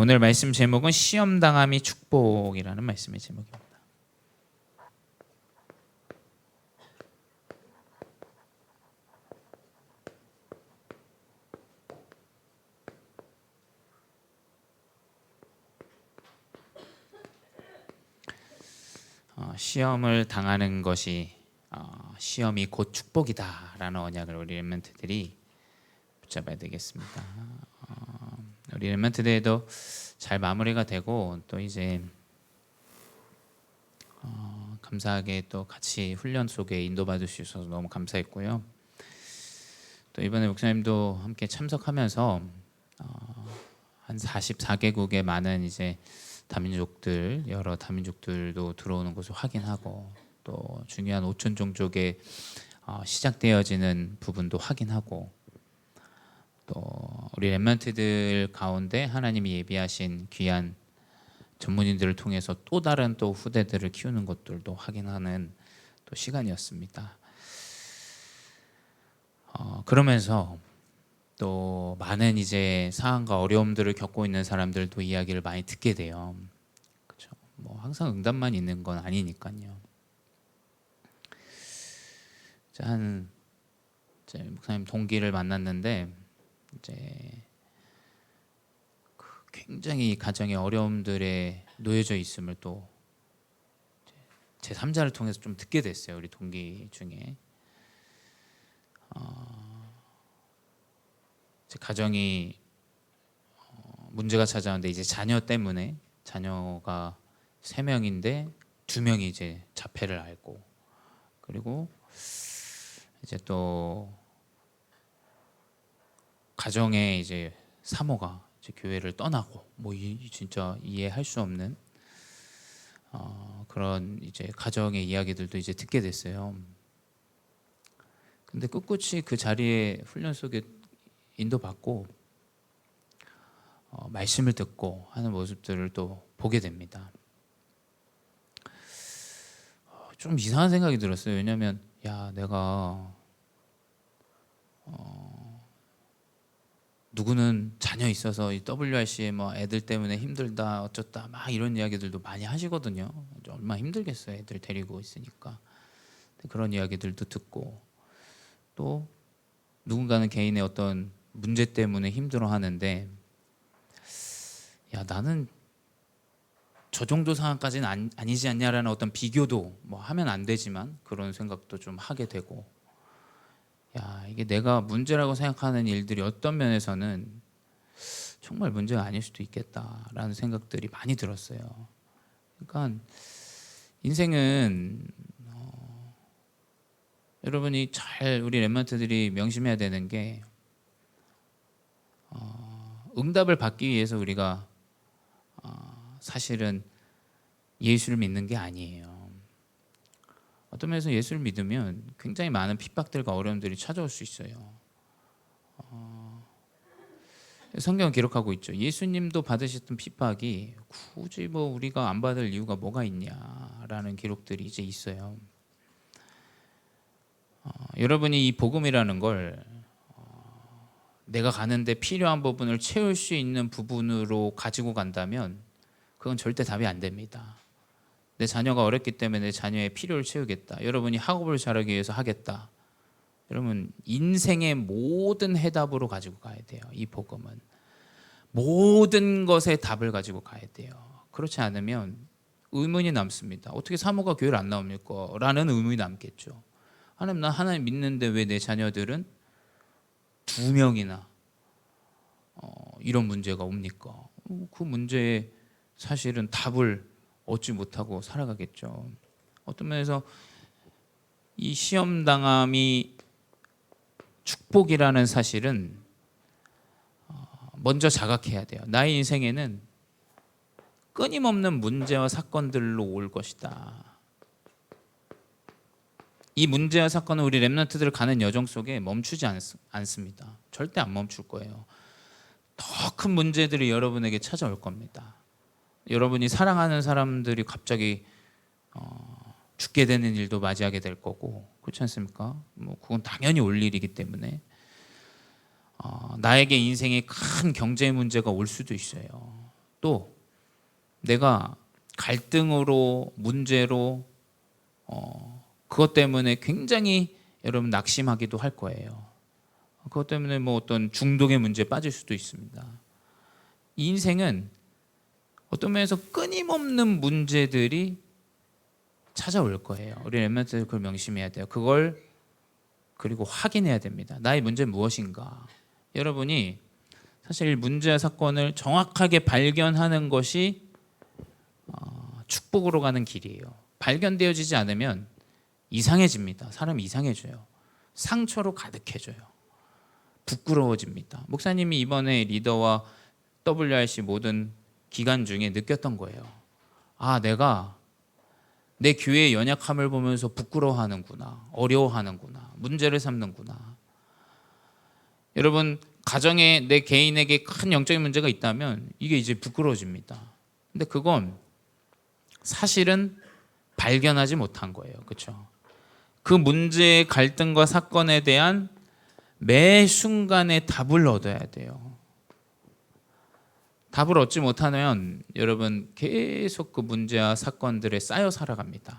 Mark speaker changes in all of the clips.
Speaker 1: 오늘 말씀 제목은 시험 당함이 축복이라는 말씀의 제목입니다. 시험을 당하는 것이 시험이 곧 축복이다라는 언약을 우리 렘넌트들이 붙잡아야 되겠습니다. 우리 렘넌트들도 잘 마무리가 되고 또 이제 감사하게 또 같이 훈련 속에 인도받을 수 있어서 너무 감사했고요. 또 이번에 목사님도 함께 참석하면서 한 44개국의 많은 이제 다민족들, 여러 다민족들도 들어오는 것을 확인하고 또 중요한 5천 종족의 시작되어지는 부분도 확인하고 또 우리 렘넌트들 가운데 하나님이 예비하신 귀한 전문인들을 통해서 또 다른 또 후대들을 키우는 것들도 확인하는 또 시간이었습니다. 그러면서 또 많은 이제 상황과 어려움들을 겪고 있는 사람들도 이야기를 많이 듣게 돼요. 그렇죠? 뭐 항상 응답만 있는 건 아니니까요. 이제 목사님 동기를 만났는데 이제 굉장히 가정의 어려움들에 놓여져 있음을 또 제 3자를 통해서 좀 듣게 됐어요. 우리 동기 중에 제 가정이 문제가 찾아왔는데 이제 자녀 때문에 자녀가 3명인데 2명이 이제 자폐를 앓고 그리고 이제 또 가정에 이제 사모가 이제 교회를 떠나고 뭐 진짜 이해할 수 없는 그런 이제 가정의 이야기들도 이제 듣게 됐어요. 근데 꿋꿋이 그 자리에 훈련 속에 인도받고 말씀을 듣고 하는 모습들을 또 보게 됩니다. 좀 이상한 생각이 들었어요. 왜냐하면 내가 누구는 자녀 있어서 이 WRC에 뭐 애들 때문에 힘들다 어쩌다 막 이런 이야기들도 많이 하시거든요. 얼마나 힘들겠어요. 애들 데리고 있으니까. 그런 이야기들도 듣고 또 누군가는 개인의 어떤 문제 때문에 힘들어하는데 나는 저 정도 상황까지는 아니지 않냐라는 어떤 비교도 뭐 하면 안 되지만 그런 생각도 좀 하게 되고 이게 내가 문제라고 생각하는 일들이 어떤 면에서는 정말 문제가 아닐 수도 있겠다라는 생각들이 많이 들었어요. 그러니까 인생은 여러분이 잘 우리 렘넌트들이 명심해야 되는 게 응답을 받기 위해서 우리가 사실은 예수를 믿는 게 아니에요. 어떤 면에서 예수를 믿으면 굉장히 많은 핍박들과 어려움들이 찾아올 수 있어요. 성경은 기록하고 있죠. 예수님도 받으셨던 핍박이 굳이 뭐 우리가 안 받을 이유가 뭐가 있냐라는 기록들이 이제 있어요. 여러분이 이 복음이라는 걸 내가 가는데 필요한 부분을 채울 수 있는 부분으로 가지고 간다면 그건 절대 답이 안 됩니다. 내 자녀가 어렵기 때문에 내 자녀의 필요를 채우겠다. 여러분이 학업을 잘하기 위해서 하겠다. 여러분 인생의 모든 해답으로 가지고 가야 돼요. 이 복음은 모든 것의 답을 가지고 가야 돼요. 그렇지 않으면 의문이 남습니다. 어떻게 사모가 교회를 안 나옵니까? 라는 의문이 남겠죠. 하나님, 나 하나님 믿는데 왜 내 자녀들은 2명이나 이런 문제가 옵니까? 그 문제에 사실은 답을 얻지 못하고 살아가겠죠. 어떤 면에서 이 시험 당함이 축복이라는 사실은 먼저 자각해야 돼요. 나의 인생에는 끊임없는 문제와 사건들로 올 것이다. 이 문제와 사건은 우리 렘넌트들 가는 여정 속에 멈추지 않습니다. 절대 안 멈출 거예요. 더 큰 문제들이 여러분에게 찾아올 겁니다. 여러분이 사랑하는 사람들이 갑자기 죽게 되는 일도 맞이하게 될 거고, 그렇지 않습니까? 뭐 그건 당연히 올 일이기 때문에 나에게 인생에 큰 경제 문제가 올 수도 있어요. 또 내가 갈등으로 문제로 그것 때문에 굉장히 여러분 낙심하기도 할 거예요. 그것 때문에 뭐 어떤 중독의 문제에 빠질 수도 있습니다. 이 인생은 어떤 면에서 끊임없는 문제들이 찾아올 거예요. 우리 렘넌트들 그걸 명심해야 돼요. 그걸 그리고 확인해야 됩니다. 나의 문제는 무엇인가? 여러분이 사실 문제와 사건을 정확하게 발견하는 것이 축복으로 가는 길이에요. 발견되어지지 않으면 이상해집니다. 사람이 이상해져요. 상처로 가득해져요. 부끄러워집니다. 목사님이 이번에 리더와 WRC 모든 기간 중에 느꼈던 거예요. 아, 내가 내 교회의 연약함을 보면서 부끄러워하는구나, 어려워하는구나, 문제를 삼는구나. 여러분, 가정에 내 개인에게 큰 영적인 문제가 있다면 이게 이제 부끄러워집니다. 근데 그건 사실은 발견하지 못한 거예요. 그렇죠? 그 문제의 갈등과 사건에 대한 매 순간에 답을 얻어야 돼요. 답을 얻지 못하면 여러분 계속 그 문제와 사건들에 쌓여 살아갑니다.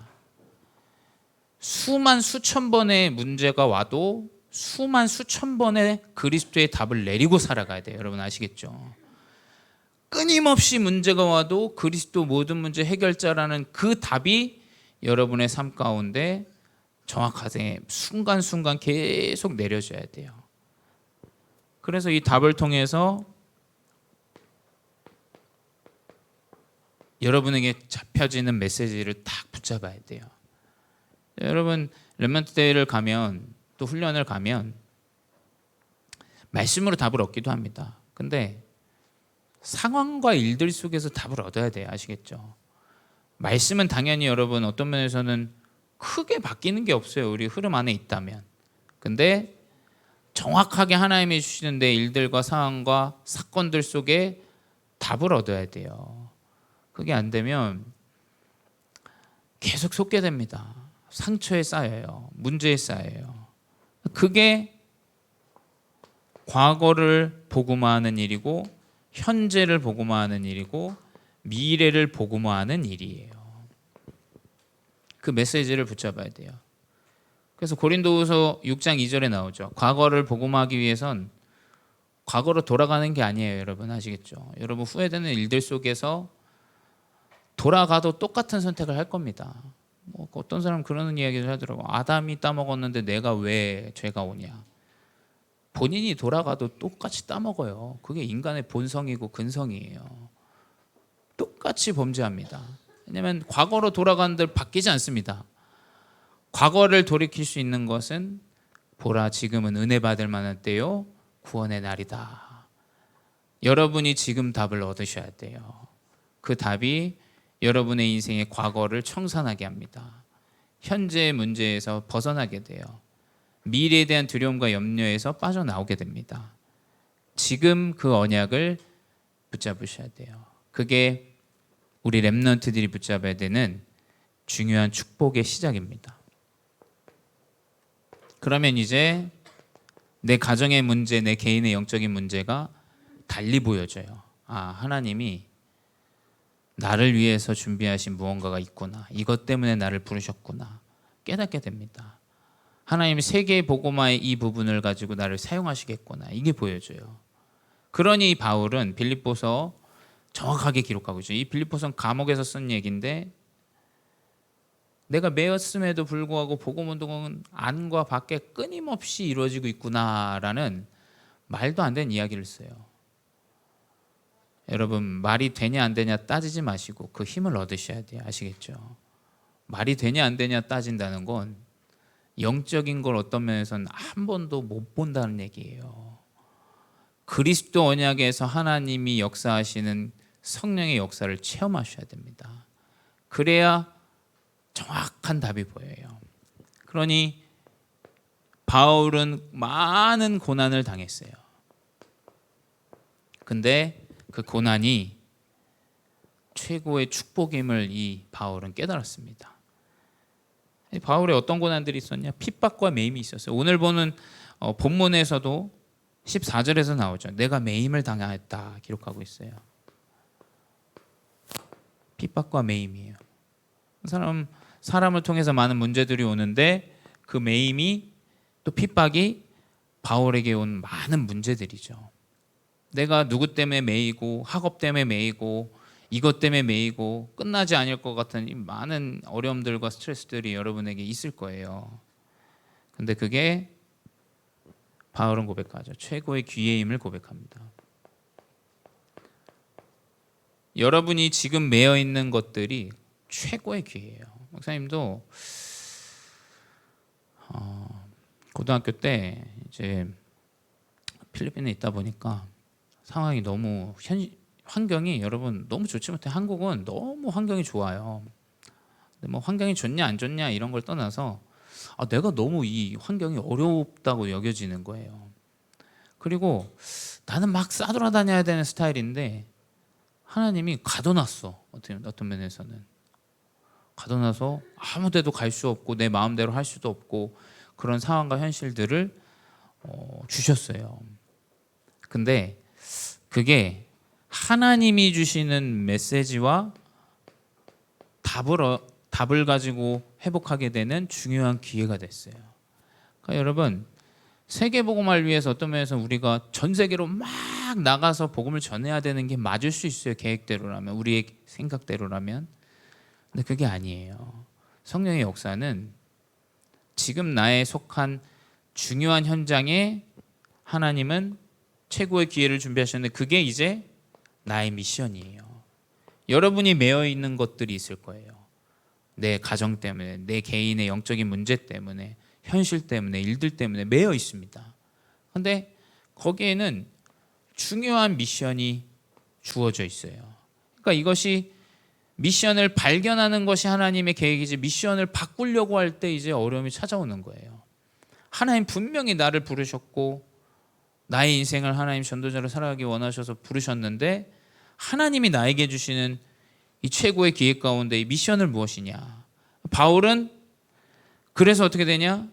Speaker 1: 수만 수천 번의 문제가 와도 수만 수천 번의 그리스도의 답을 내리고 살아가야 돼요. 여러분 아시겠죠? 끊임없이 문제가 와도 그리스도 모든 문제 해결자라는 그 답이 여러분의 삶 가운데 정확하게 순간순간 계속 내려져야 돼요. 그래서 이 답을 통해서 여러분에게 잡혀지는 메시지를 딱 붙잡아야 돼요. 여러분 렘넌트 대회를 가면 또 훈련을 가면 말씀으로 답을 얻기도 합니다. 근데 상황과 일들 속에서 답을 얻어야 돼요. 아시겠죠? 말씀은 당연히 여러분 어떤 면에서는 크게 바뀌는 게 없어요. 우리 흐름 안에 있다면. 근데 정확하게 하나님이 주시는 내 일들과 상황과 사건들 속에 답을 얻어야 돼요. 그게 안 되면 계속 속게 됩니다. 상처에 쌓여요. 문제에 쌓여요. 그게 과거를 복음화하는 일이고 현재를 복음화하는 일이고 미래를 복음화하는 일이에요. 그 메시지를 붙잡아야 돼요. 그래서 고린도후서 6장 2절에 나오죠. 과거를 복음화하기 위해선 과거로 돌아가는 게 아니에요. 여러분 아시겠죠? 여러분 후회되는 일들 속에서 돌아가도 똑같은 선택을 할 겁니다. 뭐 어떤 사람은 그런 이야기를 하더라고요. 아담이 따먹었는데 내가 왜 죄가 오냐. 본인이 돌아가도 똑같이 따먹어요. 그게 인간의 본성이고 근성이에요. 똑같이 범죄합니다. 왜냐하면 과거로 돌아가는들 바뀌지 않습니다. 과거를 돌이킬 수 있는 것은 보라 지금은 은혜 받을 만한 때요 구원의 날이다. 여러분이 지금 답을 얻으셔야 돼요. 그 답이 여러분의 인생의 과거를 청산하게 합니다. 현재의 문제에서 벗어나게 돼요. 미래에 대한 두려움과 염려에서 빠져나오게 됩니다. 지금 그 언약을 붙잡으셔야 돼요. 그게 우리 렘넌트들이 붙잡아야 되는 중요한 축복의 시작입니다. 그러면 이제 내 가정의 문제, 내 개인의 영적인 문제가 달리 보여져요. 아, 하나님이 나를 위해서 준비하신 무언가가 있구나. 이것 때문에 나를 부르셨구나. 깨닫게 됩니다. 하나님이 세계의 복음화의 이 부분을 가지고 나를 사용하시겠구나. 이게 보여져요. 그러니 바울은 빌립보서 정확하게 기록하고 있죠. 이 빌립보서는 감옥에서 쓴 얘기인데 내가 매였음에도 불구하고 복음운동은 안과 밖에 끊임없이 이루어지고 있구나라는 말도 안 되는 이야기를 써요. 여러분 말이 되냐 안 되냐 따지지 마시고 그 힘을 얻으셔야 돼요. 아시겠죠? 말이 되냐 안 되냐 따진다는 건 영적인 걸 어떤 면에서는 한 번도 못 본다는 얘기예요. 그리스도 언약에서 하나님이 역사하시는 성령의 역사를 체험하셔야 됩니다. 그래야 정확한 답이 보여요. 그러니 바울은 많은 고난을 당했어요. 근데 그 고난이 최고의 축복임을 이 바울은 깨달았습니다. 바울에 어떤 고난들이 있었냐? 핍박과 매임이 있었어요. 오늘 보는 본문에서도 14절에서 나오죠. 내가 매임을 당하였다 기록하고 있어요. 핍박과 매임이에요. 사람을 통해서 많은 문제들이 오는데 그 매임이 또 핍박이 바울에게 온 많은 문제들이죠. 내가 누구 때문에 매이고 학업 때문에 매이고 이것 때문에 매이고 끝나지 않을 것 같은 이 많은 어려움들과 스트레스들이 여러분에게 있을 거예요. 근데 그게 바울은 고백하죠. 최고의 기회임을 고백합니다. 여러분이 지금 매여 있는 것들이 최고의 기회예요. 목사님도 고등학교 때 이제 필리핀에 있다 보니까 상황이 너무 환경이 여러분 너무 좋지 못해. 한국은 너무 환경이 좋아요. 근데 뭐 환경이 좋냐 안 좋냐 이런 걸 떠나서 내가 너무 이 환경이 어렵다고 여겨지는 거예요. 그리고 나는 막 싸돌아다녀야 되는 스타일인데 하나님이 가둬놨어. 어떤 면에서는 가둬놔서 아무 데도 갈 수 없고 내 마음대로 할 수도 없고 그런 상황과 현실들을 주셨어요. 근데 그게 하나님이 주시는 메시지와 답을 가지고 회복하게 되는 중요한 기회가 됐어요. 그러니까 여러분 세계복음화를 위해서 어떤 면에서 우리가 전 세계로 막 나가서 복음을 전해야 되는 게 맞을 수 있어요. 계획대로라면, 우리의 생각대로라면. 근데 그게 아니에요. 성령의 역사는 지금 나에 속한 중요한 현장에 하나님은 최고의 기회를 준비하셨는데 그게 이제 나의 미션이에요. 여러분이 매여 있는 것들이 있을 거예요. 내 가정 때문에, 내 개인의 영적인 문제 때문에, 현실 때문에, 일들 때문에 매여 있습니다. 그런데 거기에는 중요한 미션이 주어져 있어요. 그러니까 이것이 미션을 발견하는 것이 하나님의 계획이지 미션을 바꾸려고 할 때 이제 어려움이 찾아오는 거예요. 하나님 분명히 나를 부르셨고 나의 인생을 하나님 전도자로 살아가기 원하셔서 부르셨는데 하나님이 나에게 주시는 이 최고의 기획 가운데 이 미션을 무엇이냐. 바울은 그래서 어떻게 되냐?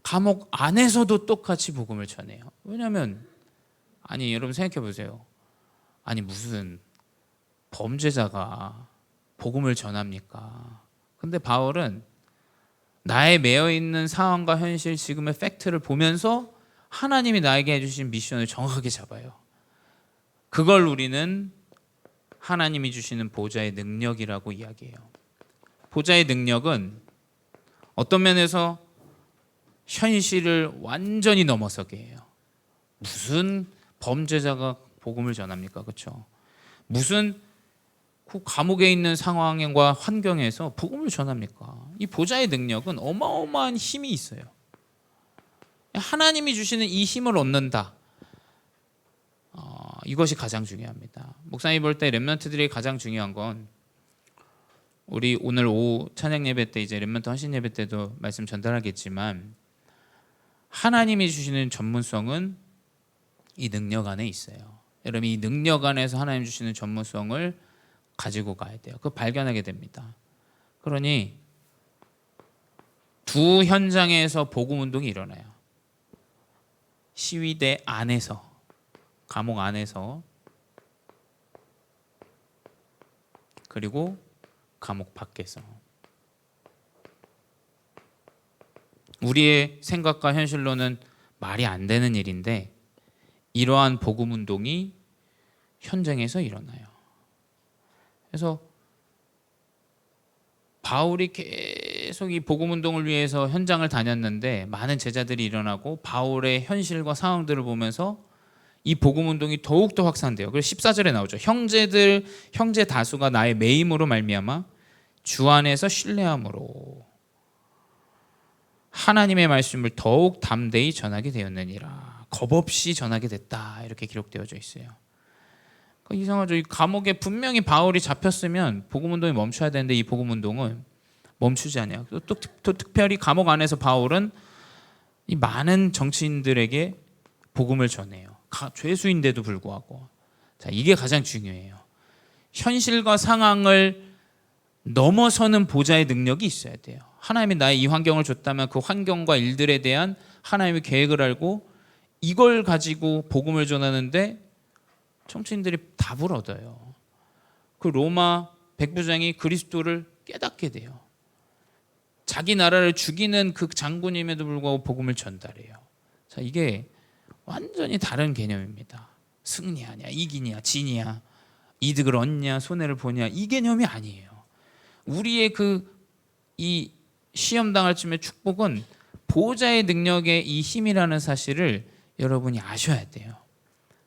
Speaker 1: 감옥 안에서도 똑같이 복음을 전해요. 왜냐하면 여러분 생각해 보세요. 무슨 범죄자가 복음을 전합니까? 근데 바울은 나의 매여 있는 상황과 현실, 지금의 팩트를 보면서 하나님이 나에게 해주신 미션을 정확하게 잡아요. 그걸 우리는 하나님이 주시는 보좌의 능력이라고 이야기해요. 보좌의 능력은 어떤 면에서 현실을 완전히 넘어서게 해요. 무슨 범죄자가 복음을 전합니까? 그렇죠? 무슨 그 감옥에 있는 상황과 환경에서 복음을 전합니까? 이 보좌의 능력은 어마어마한 힘이 있어요. 하나님이 주시는 이 힘을 얻는다. 이것이 가장 중요합니다. 목사님이 볼 때 렘넌트들이 가장 중요한 건 우리 오늘 오후 찬양 예배 때 이제 렘넌트 헌신 예배 때도 말씀 전달하겠지만 하나님이 주시는 전문성은 이 능력 안에 있어요. 여러분 이 능력 안에서 하나님 주시는 전문성을 가지고 가야 돼요. 그거 발견하게 됩니다. 그러니 두 현장에서 복음 운동이 일어나요. 시위대 안에서, 감옥 안에서, 그리고 감옥 밖에서. 우리의 생각과 현실로는 말이 안 되는 일인데 이러한 복음 운동이 현장에서 일어나요. 그래서 바울이 계속 이 복음 운동을 위해서 현장을 다녔는데 많은 제자들이 일어나고 바울의 현실과 상황들을 보면서 이 복음 운동이 더욱더 확산돼요. 그래서 14절에 나오죠. 형제 다수가 나의 매임으로 말미암아 주 안에서 신뢰함으로 하나님의 말씀을 더욱 담대히 전하게 되었느니라. 겁 없이 전하게 됐다. 이렇게 기록되어져 있어요. 이상하죠. 이 감옥에 분명히 바울이 잡혔으면 복음 운동이 멈춰야 되는데 이 복음 운동은 멈추지 않아요. 또 특별히 감옥 안에서 바울은 이 많은 정치인들에게 복음을 전해요. 죄수인데도 불구하고. 자, 이게 가장 중요해요. 현실과 상황을 넘어서는 보좌의 능력이 있어야 돼요. 하나님이 나의 이 환경을 줬다면 그 환경과 일들에 대한 하나님의 계획을 알고 이걸 가지고 복음을 전하는데 정치인들이 답을 얻어요. 그 로마 백부장이 그리스도를 깨닫게 돼요. 자기 나라를 죽이는 그 장군임에도 불구하고 복음을 전달해요. 자, 이게 완전히 다른 개념입니다. 승리하냐, 이기냐, 지냐, 이득을 얻냐, 손해를 보냐, 이 개념이 아니에요. 우리의 이 시험 당할 쯤의 축복은 보호자의 능력의 이 힘이라는 사실을 여러분이 아셔야 돼요.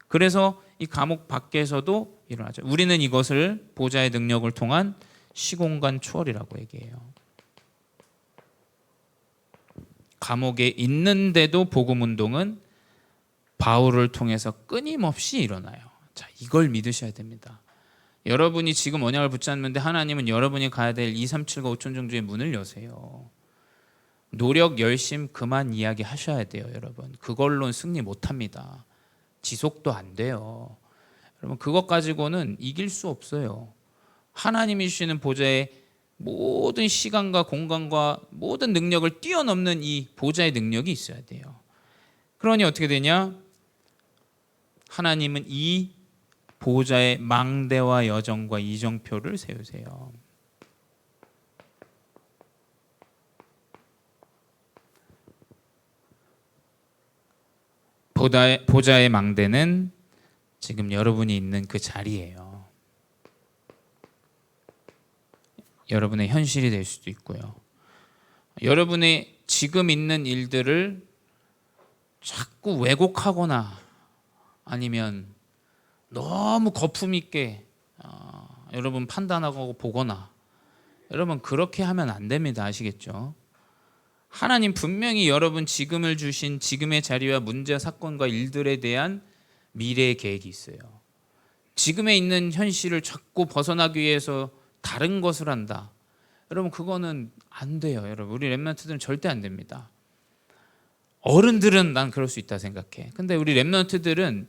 Speaker 1: 그래서 이 감옥 밖에서도 일어나죠. 우리는 이것을 보호자의 능력을 통한 시공간 초월이라고 얘기해요. 감옥에 있는데도 복음 운동은 바울을 통해서 끊임없이 일어나요. 자, 이걸 믿으셔야 됩니다. 여러분이 지금 언약을 붙잡는데 하나님은 여러분이 가야 될 2, 3, 7과 5천 종주의 문을 여세요. 노력, 열심 그만 이야기하셔야 돼요, 여러분. 그걸로는 승리 못합니다. 지속도 안 돼요. 여러분, 그것 가지고는 이길 수 없어요. 하나님이 주시는 보좌의 모든 시간과 공간과 모든 능력을 뛰어넘는 이 보좌의 능력이 있어야 돼요. 그러니 어떻게 되냐? 하나님은 이 보호자의 망대와 여정과 이정표를 세우세요. 보호자의 망대는 지금 여러분이 있는 그 자리예요. 여러분의 현실이 될 수도 있고요. 여러분의 지금 있는 일들을 자꾸 왜곡하거나 아니면 너무 거품 있게 여러분 판단하고 보거나, 여러분 그렇게 하면 안 됩니다. 아시겠죠? 하나님 분명히 여러분 지금을 주신 지금의 자리와 문제, 사건과 일들에 대한 미래의 계획이 있어요. 지금에 있는 현실을 자꾸 벗어나기 위해서 다른 것을 한다. 여러분 그거는 안 돼요. 여러분 우리 렘넌트들은 절대 안 됩니다. 어른들은 난 그럴 수 있다 생각해. 근데 우리 렘넌트들은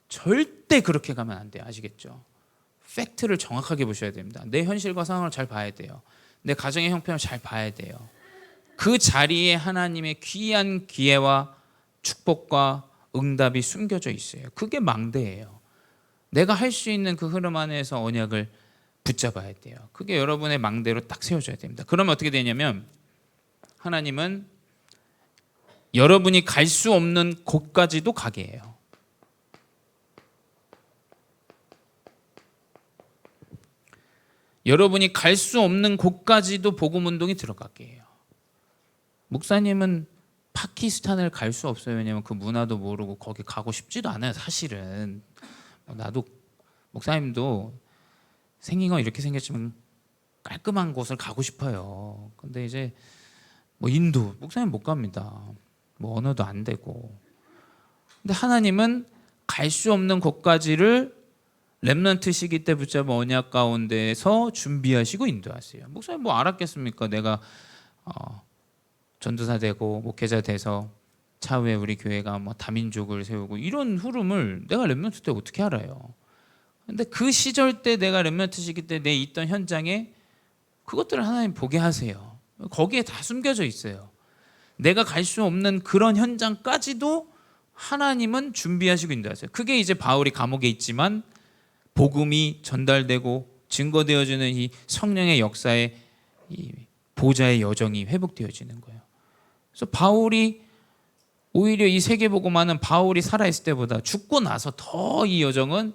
Speaker 1: 절대 그렇게 가면 안 돼요. 아시겠죠? 팩트를 정확하게 보셔야 됩니다. 내 현실과 상황을 잘 봐야 돼요. 내 가정의 형편을 잘 봐야 돼요. 그 자리에 하나님의 귀한 기회와 축복과 응답이 숨겨져 있어요. 그게 망대예요. 내가 할 수 있는 그 흐름 안에서 언약을 붙잡아야 돼요. 그게 여러분의 망대로 딱 세워져야 됩니다. 그러면 어떻게 되냐면 하나님은 여러분이 갈 수 없는 곳까지도 가게 해요. 여러분이 갈 수 없는 곳까지도 복음 운동이 들어가게 해요. 목사님은 파키스탄을 갈 수 없어요. 왜냐하면 그 문화도 모르고 거기 가고 싶지도 않아요. 사실은 나도, 목사님도 생긴 건 이렇게 생겼지만 깔끔한 곳을 가고 싶어요. 근데 이제 뭐 인도, 목사님 못 갑니다. 뭐 언어도 안 되고. 근데 하나님은 갈 수 없는 곳까지를 렘넌트 시기 때 붙잡은 언약 가운데서 준비하시고 인도하세요. 목사님 뭐 알았겠습니까? 내가 전도사 되고 목회자 돼서 차후에 우리 교회가 뭐 다민족을 세우고 이런 흐름을 내가 렘넌트 때 어떻게 알아요? 근데 그 시절 때 내가 렘넌트 시기 때 내 있던 현장에 그것들을 하나님 보게 하세요. 거기에 다 숨겨져 있어요. 내가 갈 수 없는 그런 현장까지도 하나님은 준비하시고 인도하세요. 그게 이제 바울이 감옥에 있지만 복음이 전달되고 증거되어지는 이 성령의 역사에 이 보좌의 여정이 회복되어지는 거예요. 그래서 바울이 오히려 이 세계복음화는 바울이 살아있을 때보다 죽고 나서 더 이 여정은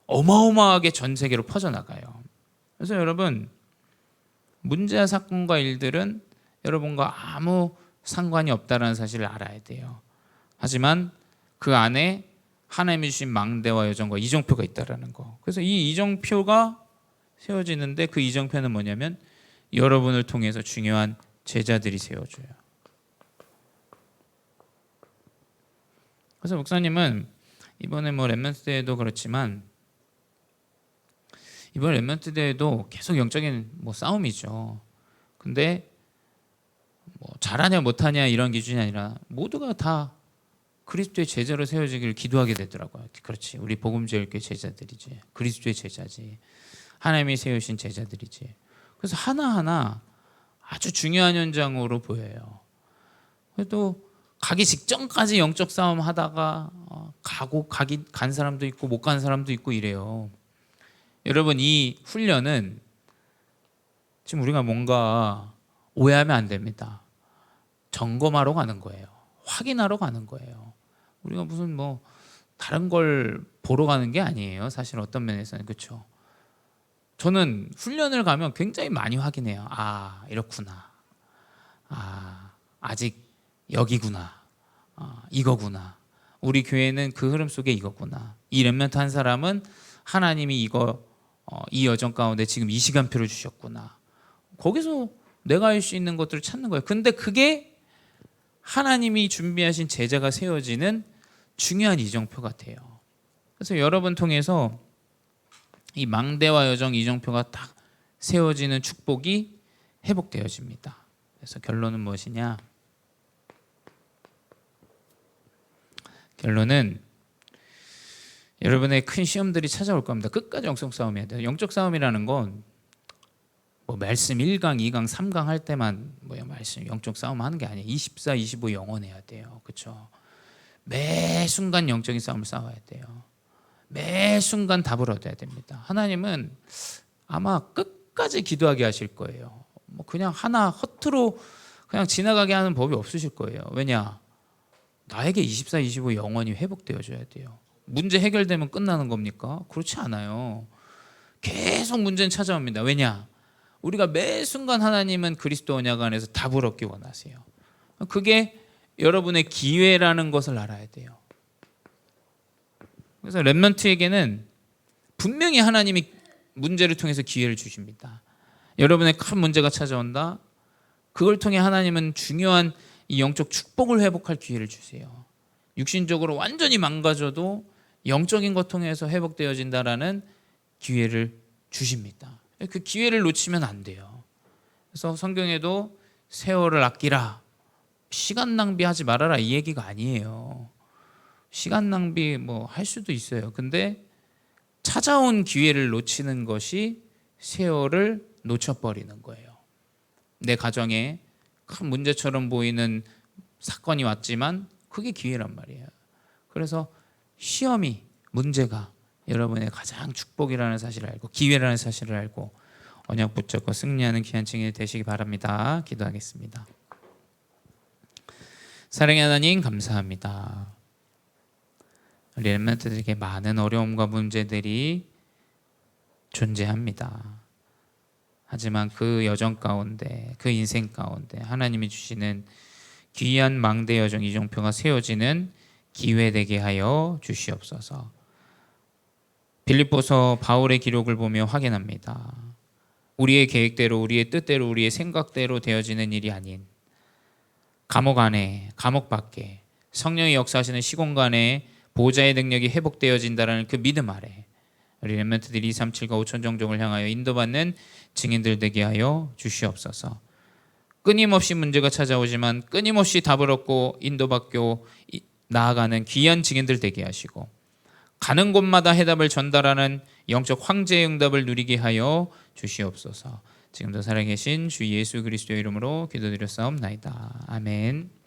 Speaker 1: 어마어마하게 전 세계로 퍼져나가요. 그래서 여러분 문제와 사건과 일들은 여러분과 아무 상관이 없다는 사실을 알아야 돼요. 하지만 그 안에 하나님이 주신 망대와 여정과 이정표가 있다는 거. 그래서 이 이정표가 세워지는데 그 이정표는 뭐냐면 여러분을 통해서 중요한 제자들이 세워져요. 그래서 목사님은 이번에 뭐 렘넌트 대회도 그렇지만 이번 렘넌트 대회도 계속 영적인 뭐 싸움이죠. 근데 뭐 잘하냐 못하냐 이런 기준이 아니라 모두가 다 그리스도의 제자로 세워지기를 기도하게 되더라고요. 그렇지, 우리 복음제일교회 제자들이지, 그리스도의 제자지, 하나님이 세우신 제자들이지. 그래서 하나하나 아주 중요한 현장으로 보여요. 또 가기 직전까지 영적 싸움 하다가 간 사람도 있고 못 간 사람도 있고 이래요. 여러분 이 훈련은 지금 우리가 뭔가 오해하면 안 됩니다. 점검하러 가는 거예요. 확인하러 가는 거예요. 우리가 무슨 뭐 다른 걸 보러 가는 게 아니에요. 사실 어떤 면에서는 그렇죠. 저는 훈련을 가면 굉장히 많이 확인해요. 아, 이렇구나. 아, 아직 여기구나. 아, 이거구나. 우리 교회는 그 흐름 속에 이거구나. 이 렘넌트 한 사람은 하나님이 이 여정 가운데 지금 이 시간표를 주셨구나. 거기서 내가 할 수 있는 것들을 찾는 거예요. 근데 그게 하나님이 준비하신 제자가 세워지는 중요한 이정표 같아요. 그래서 여러분 통해서 이 망대와 여정 이정표가 딱 세워지는 축복이 회복되어집니다. 그래서 결론은 무엇이냐? 결론은 여러분의 큰 시험들이 찾아올 겁니다. 끝까지 영적 싸움해야 돼요. 영적 싸움이라는 건 뭐 말씀 1강, 2강, 3강 할 때만 뭐야 말씀 영적 싸움 하는 게 아니에요. 24, 25 영원해야 돼요. 그렇죠? 매 순간 영적인 싸움을 싸워야 돼요. 매 순간 답을 얻어야 됩니다. 하나님은 아마 끝까지 기도하게 하실 거예요. 뭐 그냥 하나 허투루 그냥 지나가게 하는 법이 없으실 거예요. 왜냐? 나에게 24, 25 영원히 회복되어줘야 돼요. 문제 해결되면 끝나는 겁니까? 그렇지 않아요. 계속 문제는 찾아옵니다. 왜냐? 우리가 매 순간 하나님은 그리스도 언약 안에서 답을 얻기 원하세요. 그게 여러분의 기회라는 것을 알아야 돼요. 그래서 렘넌트에게는 분명히 하나님이 문제를 통해서 기회를 주십니다. 여러분의 큰 문제가 찾아온다. 그걸 통해 하나님은 중요한 이 영적 축복을 회복할 기회를 주세요. 육신적으로 완전히 망가져도 영적인 것 통해서 회복되어진다라는 기회를 주십니다. 그 기회를 놓치면 안 돼요. 그래서 성경에도 세월을 아끼라, 시간 낭비하지 말아라 이 얘기가 아니에요. 시간 낭비 뭐 할 수도 있어요. 근데 찾아온 기회를 놓치는 것이 세월을 놓쳐버리는 거예요. 내 가정에 큰 문제처럼 보이는 사건이 왔지만 그게 기회란 말이에요. 그래서 시험이, 문제가 여러분의 가장 축복이라는 사실을 알고 기회라는 사실을 알고 언약 붙잡고 승리하는 귀한 증인이 되시기 바랍니다. 기도하겠습니다. 사랑의 하나님 감사합니다. 우리 렘넌트들에게 많은 어려움과 문제들이 존재합니다. 하지만 그 여정 가운데, 그 인생 가운데 하나님이 주시는 귀한 망대 여정 이정표가 세워지는 기회 되게 하여 주시옵소서. 빌립보서 바울의 기록을 보며 확인합니다. 우리의 계획대로, 우리의 뜻대로, 우리의 생각대로 되어지는 일이 아닌 감옥 안에, 감옥 밖에 성령의 역사하시는 시공간에 보좌의 능력이 회복되어진다는 그 믿음 아래 우리 렘넌트들이 237과 5천 종족을 향하여 인도받는 증인들 되게 하여 주시옵소서. 끊임없이 문제가 찾아오지만 끊임없이 답을 얻고 인도받고 나아가는 귀한 증인들 되게 하시고 가는 곳마다 해답을 전달하는 영적 황제의 응답을 누리게 하여 주시옵소서. 지금도 살아계신 주 예수 그리스도의 이름으로 기도드렸사옵나이다. 아멘.